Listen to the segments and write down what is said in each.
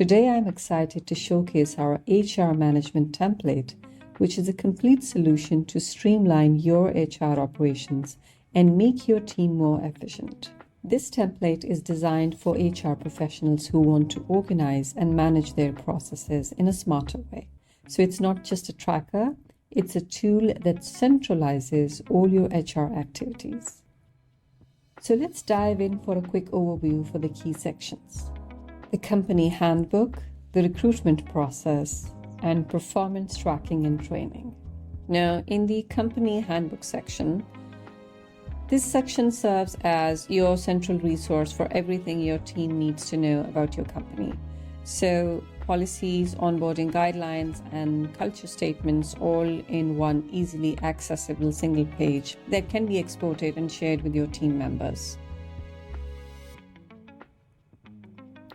Today I'm excited to showcase our HR management template, which is a complete solution to streamline your HR operations and make your team more efficient. This template is designed for HR professionals who want to organize and manage their processes in a smarter way. So it's not just a tracker, it's a tool that centralizes all your HR activities. So let's dive in for a quick overview for the key sections: the company handbook, the recruitment process, and performance tracking and training. Now, in the company handbook section, this section serves as your central resource for everything your team needs to know about your company. So policies, onboarding guidelines, and culture statements all in one easily accessible single page that can be exported and shared with your team members.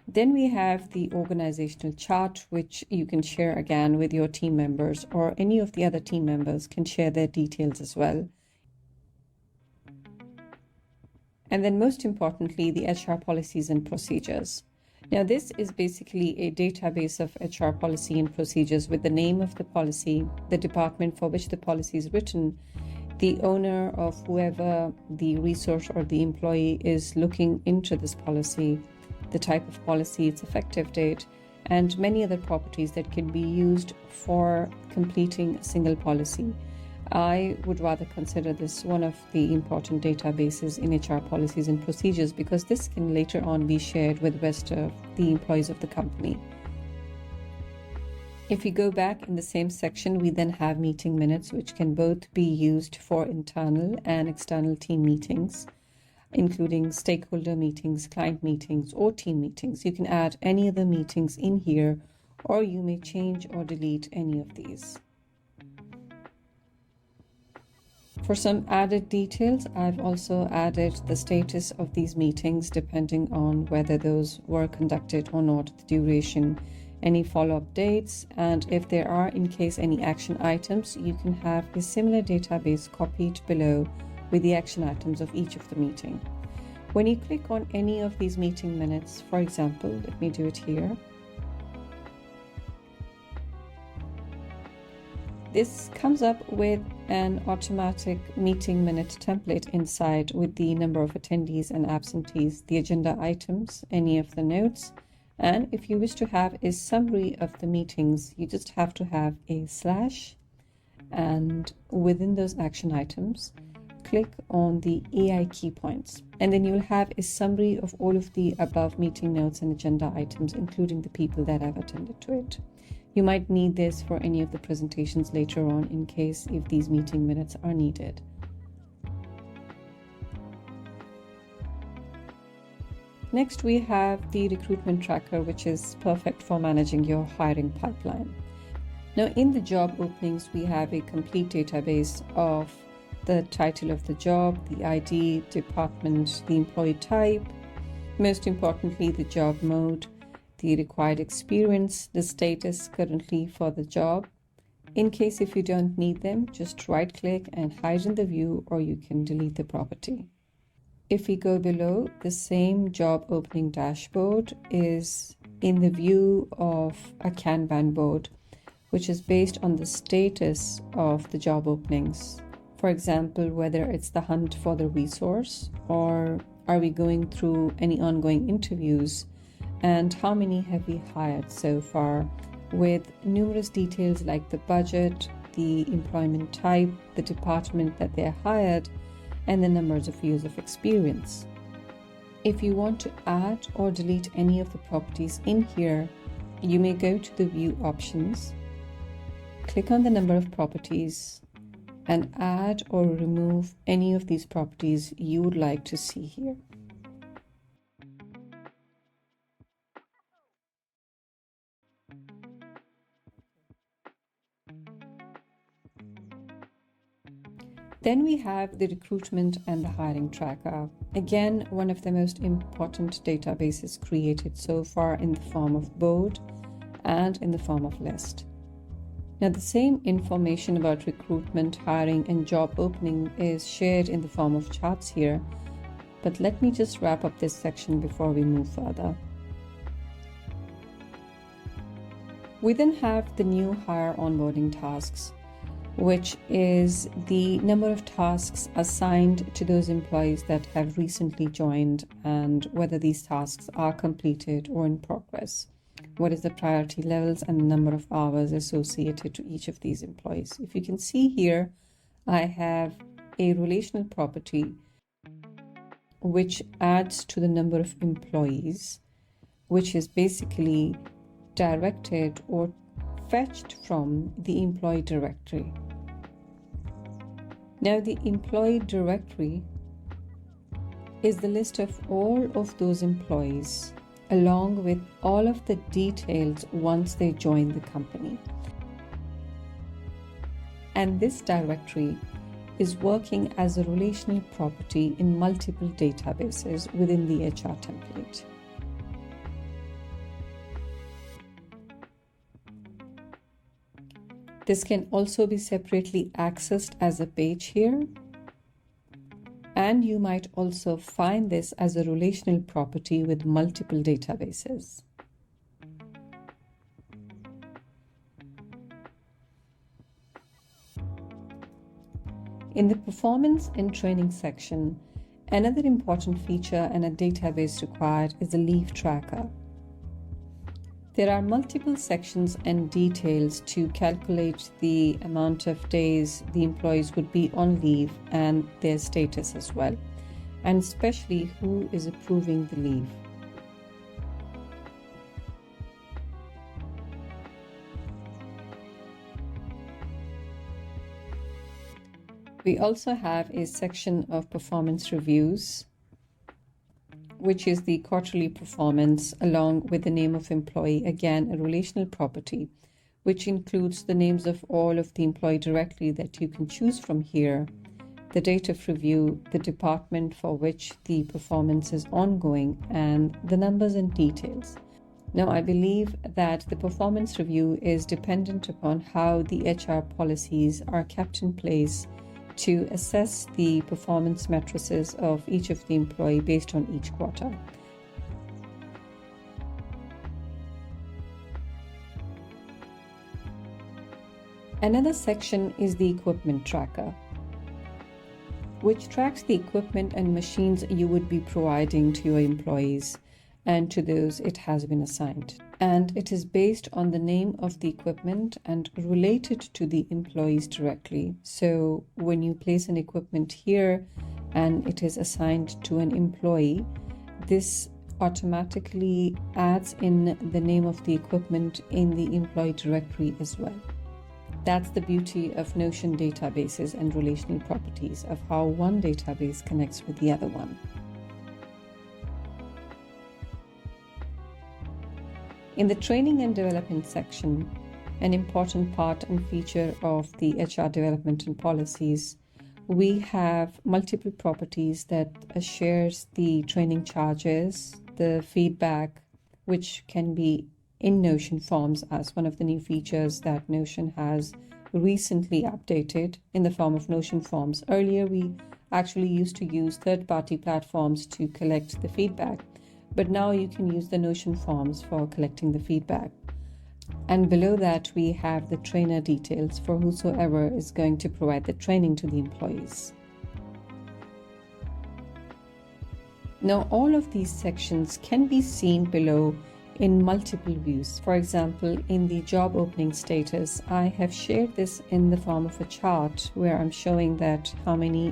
Then we have the organizational chart, which you can share again with your team members, or any of the other team members can share their details as well. And then most importantly, the HR policies and procedures. Now, this is basically a database of HR policy and procedures with the name of the policy, the department for which the policy is written, the owner of whoever the resource or the employee is looking into this policy, the type of policy, its effective date, and many other properties that can be used for completing a single policy. I would rather consider this one of the important databases in HR policies and procedures because this can later on be shared with the rest of the employees of the company. If we go back in the same section, we then have meeting minutes, which can both be used for internal and external team meetings, including stakeholder meetings, client meetings, or team meetings. You can add any other meetings in here, or you may change or delete any of these. For some added details, I've also added the status of these meetings depending on whether those were conducted or not, the duration, any follow-up dates, and if there are in case any action items, you can have a similar database copied below with the action items of each of the meeting. When you click on any of these meeting minutes, for example, let me do it here. This comes up with an automatic meeting minute template inside with the number of attendees and absentees, the agenda items, any of the notes, and if you wish to have a summary of the meetings, you just have to have a slash, and within those action items, click on the AI key points, and then you'll have a summary of all of the above meeting notes and agenda items, including the people that have attended to it. You might need this for any of the presentations later on in case if these meeting minutes are needed. Next, we have the recruitment tracker, which is perfect for managing your hiring pipeline. Now, in the job openings, we have a complete database of the title of the job, the ID, department, the employee type, most importantly, the job mode, the required experience, the status currently for the job. In case if you don't need them, just right click and hide in the view, or you can delete the property. If we go below, the same job opening dashboard is in the view of a Kanban board, which is based on the status of the job openings. For example, whether it's the hunt for the resource, or are we going through any ongoing interviews, and how many have we hired so far, with numerous details like the budget, the employment type, the department that they're hired, and the numbers of years of experience. If you want to add or delete any of the properties in here, you may go to the view options, click on the number of properties, and add or remove any of these properties you would like to see here. Then we have the recruitment and the hiring tracker. Again, one of the most important databases created so far in the form of board and in the form of list. Now, the same information about recruitment, hiring, and job opening is shared in the form of charts here, but let me just wrap up this section before we move further. We then have the new hire onboarding tasks, which is the number of tasks assigned to those employees that have recently joined and whether these tasks are completed or in progress. What is the priority levels and the number of hours associated to each of these employees. If you can see here, I have a relational property which adds to the number of employees, which is basically directed or fetched from the employee directory. Now, the employee directory is the list of all of those employees along with all of the details once they join the company. And this directory is working as a relational property in multiple databases within the HR template. This can also be separately accessed as a page here. And you might also find this as a relational property with multiple databases. In the performance and training section, another important feature and a database required is the leave tracker. There are multiple sections and details to calculate the amount of days the employees would be on leave and their status as well, and especially who is approving the leave. We also have a section of performance reviews, which is the quarterly performance along with the name of employee, again a relational property, which includes the names of all of the employee directly that you can choose from here, the date of review, the department for which the performance is ongoing, and the numbers and details. Now, I believe that the performance review is dependent upon how the HR policies are kept in place to assess the performance matrices of each of the employee based on each quarter. Another section is the equipment tracker, which tracks the equipment and machines you would be providing to your employees and to those it has been assigned. And it is based on the name of the equipment and related to the employees directly. So when you place an equipment here and it is assigned to an employee, this automatically adds in the name of the equipment in the employee directory as well. That's the beauty of Notion databases and relational properties, of how one database connects with the other one. In the training and development section, an important part and feature of the HR development and policies, we have multiple properties that shares the training charges, the feedback, which can be in Notion forms as one of the new features that Notion has recently updated in the form of Notion forms. Earlier, we actually used to use third-party platforms to collect the feedback, but now you can use the Notion forms for collecting the feedback. And below that, we have the trainer details for whosoever is going to provide the training to the employees. Now, all of these sections can be seen below in multiple views. For example, in the job opening status, I have shared this in the form of a chart where I'm showing that how many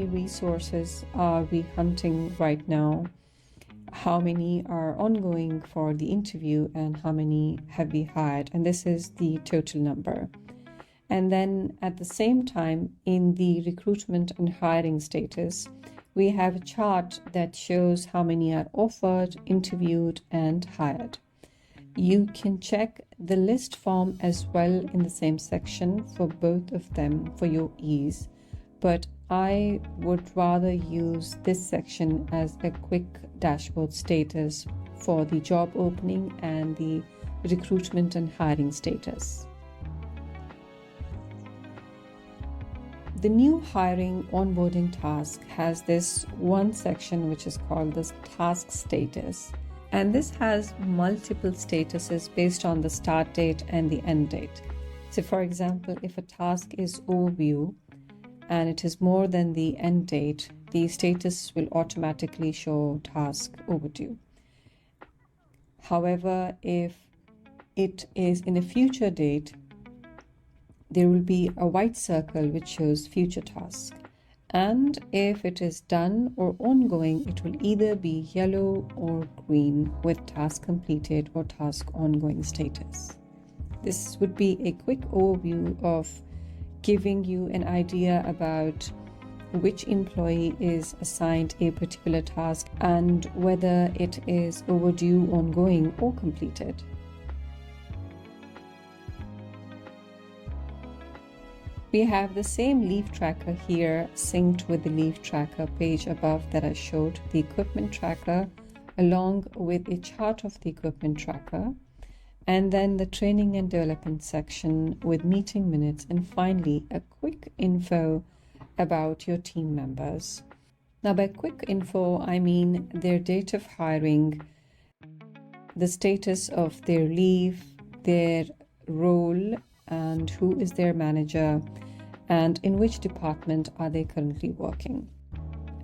resources are we hunting right now, how many are ongoing for the interview, and how many have we hired, and this is the total number. And then at the same time, in the recruitment and hiring status, we have a chart that shows how many are offered, interviewed, and hired. You can check the list form as well in the same section for both of them for your ease, but I would rather use this section as a quick dashboard status for the job opening and the recruitment and hiring status. The new hiring onboarding task has this one section which is called the task status. And this has multiple statuses based on the start date and the end date. So for example, if a task is overdue and it is more than the end date, the status will automatically show task overdue. However, if it is in a future date, there will be a white circle which shows future task. And if it is done or ongoing, it will either be yellow or green with task completed or task ongoing status. This would be a quick overview of giving you an idea about which employee is assigned a particular task and whether it is overdue, ongoing, or completed. We have the same leave tracker here synced with the leave tracker page above that I showed, the equipment tracker, along with a chart of the equipment tracker, and then the training and development section with meeting minutes, and finally a quick info about your team members. Now by quick info, I mean their date of hiring, the status of their leave, their role, and who is their manager, and in which department are they currently working.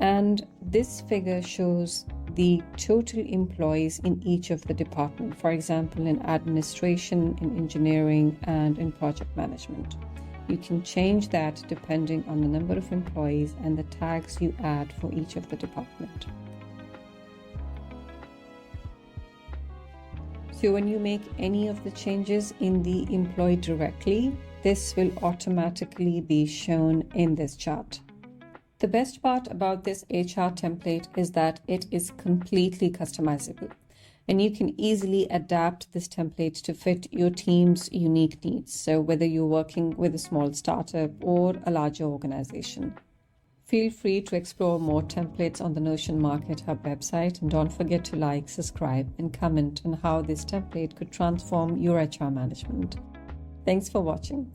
And this figure shows the total employees in each of the department, for example, in administration, in engineering, and in project management. You can change that depending on the number of employees and the tags you add for each of the department. So when you make any of the changes in the employee directly, this will automatically be shown in this chart. The best part about this HR template is that it is completely customizable, and you can easily adapt this template to fit your team's unique needs. So whether you're working with a small startup or a larger organization. Feel free to explore more templates on the Notion Market Hub website, and don't forget to like, subscribe, and comment on how this template could transform your HR management. Thanks for watching.